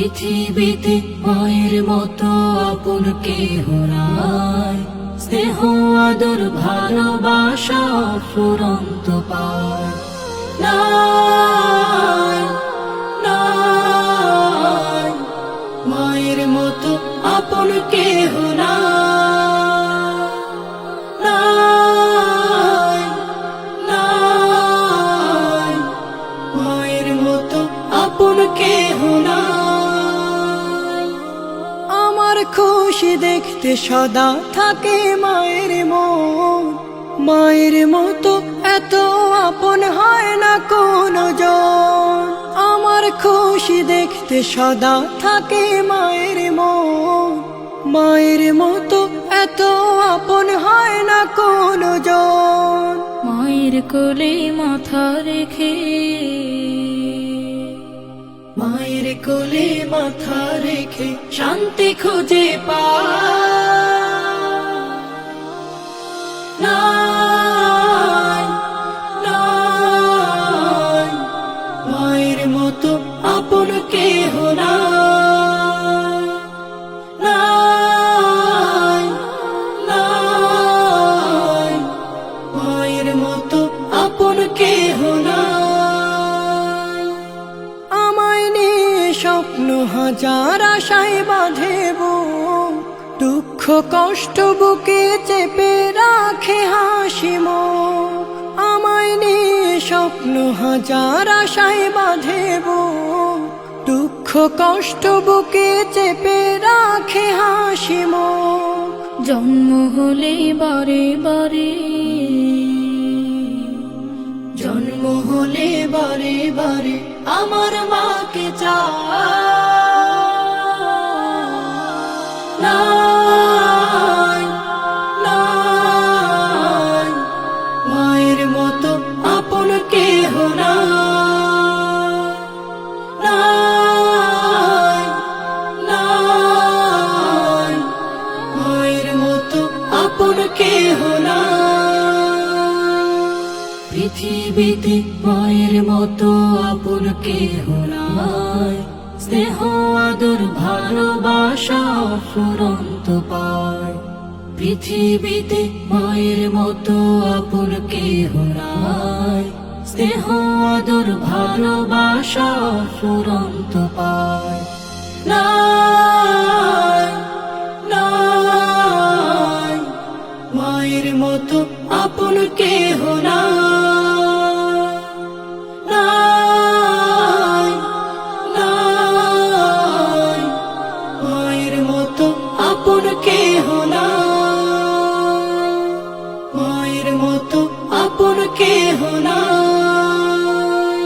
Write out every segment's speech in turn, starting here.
পৃথিবীতে মায়ের মতো আপন কেহ নাই, স্নেহ আদর ভালোবাসা ফুরন্ত পায় নাই, নাই মায়ের মতো আপন কেহ নাই, নাই মায়ের মতো আপন কেহ নাই। আমার খুশি দেখতে সদা থাকে মায়ের মন, মায়ের মতো এত আপন হয় না কোনো জন। আমার খুশি দেখতে সদা থাকে মায়ের মন, মায়ের মতো এত আপন হয় না কোনো জন। মায়ের কোলে মাথা রেখে, মায়ের কোলে মাথা রেখে শান্তি খুঁজে পায় নাই, নাই মায়ের মতো আপন কেহ নাই, নাই, নাই মায়ের মতো আপন কেহ নাই। আমায় নিয়ে স্বপ্ন হাজার আশায় বাঁধে বুক, দুঃখ কষ্ট বুকে চেপে রাখে হাসি মুখ। আমায় নিয়ে স্বপ্ন হাজার আশায় বাঁধে বুক, দুঃখ কষ্ট বুকে চেপে রাখে হাসি মুখ। জন্ম হলে বারে বারে, জন্ম হলে বারে বারে আমার মাকে চায় নাই, নাই মায়ের মতো আপন কেহ নাই, নাই মায়ের মতো আপন কেহ নাই। পৃথিবীতে মায়ের মতো আপন কেহ নাই, স্নেহ আদর ভালোবাসা ফুরন্ত পায়। পৃথিবীতে মায়ের মতো আপন কেহ নাই, স্নেহ আদর ভালোবাসা ফুরন্ত পায় নাই, নাই মায়ের মতো আপন কেহ নাই, নাই, নাই মায়ের মতো আপন কেহ নাই, মায়ের মতো আপন কেহ নাই,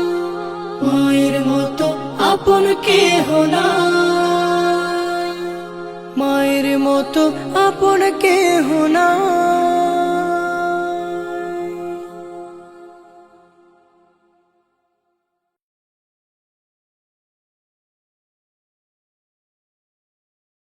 মায়ের মতো আপন কেহ নাই, মায়ের মতো আপন কেহ নাই।